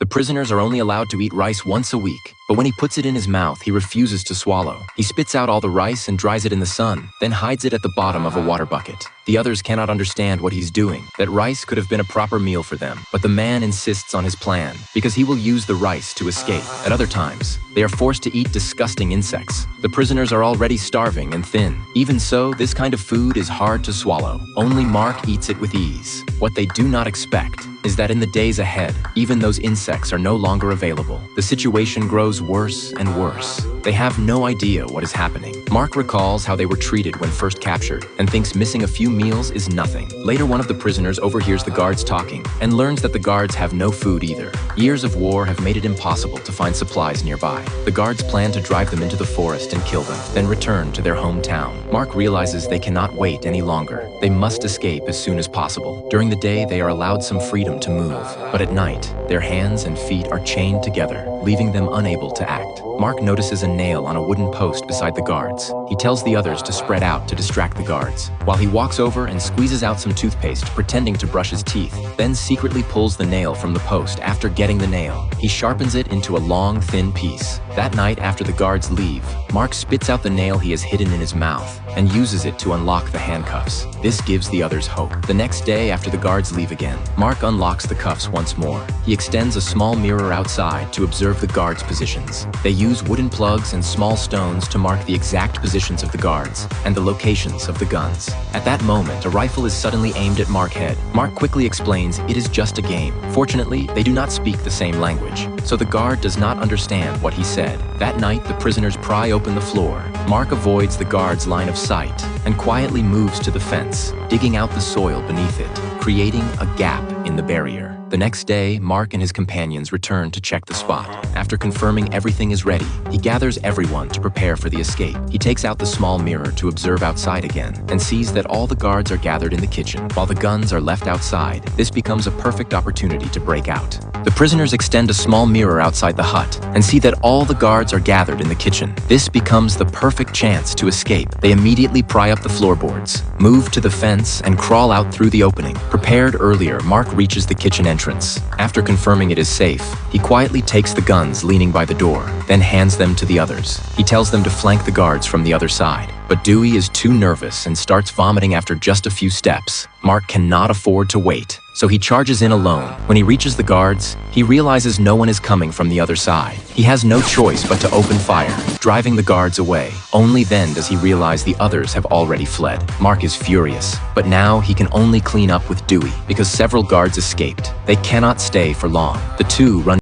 The prisoners are only allowed to eat rice once a week, but when he puts it in his mouth, he refuses to swallow. He spits out all the rice and dries it in the sun, then hides it at the bottom of a water bucket. The others cannot understand what he's doing, that rice could have been a proper meal for them. But the man insists on his plan, because he will use the rice to escape. At other times, they are forced to eat disgusting insects. The prisoners are already starving and thin. Even so, this kind of food is hard to swallow. Only Mark eats it with ease. What they do not expect is that in the days ahead, even those insects are no longer available. The situation grows worse and worse. They have no idea what is happening. Mark recalls how they were treated when first captured and thinks missing a few meals is nothing. Later, one of the prisoners overhears the guards talking and learns that the guards have no food either. Years of war have made it impossible to find supplies nearby. The guards plan to drive them into the forest and kill them, then return to their hometown. Mark realizes they cannot wait any longer. They must escape as soon as possible. During the day, they are allowed some freedom to move, but at night, their hands and feet are chained together, leaving them unable to act. Mark notices a nail on a wooden post beside the guards. He tells the others to spread out to distract the guards, while he walks over and squeezes out some toothpaste, pretending to brush his teeth, then secretly pulls the nail from the post. After getting the nail, he sharpens it into a long, thin piece. That night, after the guards leave, Mark spits out the nail he has hidden in his mouth and uses it to unlock the handcuffs. This gives the others hope. The next day, after the guards leave again, Mark unlocks the cuffs once more. He extends a small mirror outside to observe the guards' positions. They use wooden plugs and small stones to mark the exact positions of the guards and the locations of the guns. At that moment, a rifle is suddenly aimed at Mark's head. Mark quickly explains it is just a game. Fortunately, they do not speak the same language, so the guard does not understand what he said. That night, the prisoners pry open the floor. Mark avoids the guard's line of sight and quietly moves to the fence, digging out the soil beneath it, creating a gap in the barrier. The next day, Mark and his companions return to check the spot. After confirming everything is ready, he gathers everyone to prepare for the escape. He takes out the small mirror to observe outside again and sees that all the guards are gathered in the kitchen, while the guns are left outside. This becomes a perfect opportunity to break out. The prisoners extend a small mirror outside the hut and see that all the guards are gathered in the kitchen. This becomes the perfect chance to escape. They immediately pry up the floorboards, move to the fence, and crawl out through the opening. Prepared earlier, Mark reaches the kitchen entrance. After confirming it is safe, he quietly takes the guns leaning by the door, then hands them to the others. He tells them to flank the guards from the other side. But Dewey is too nervous and starts vomiting after just a few steps. Mark cannot afford to wait, so he charges in alone. When he reaches the guards, he realizes no one is coming from the other side. He has no choice but to open fire, driving the guards away. Only then does he realize the others have already fled. Mark is furious, but now he can only clean up with Dewey because several guards escaped. They cannot stay for long. The two run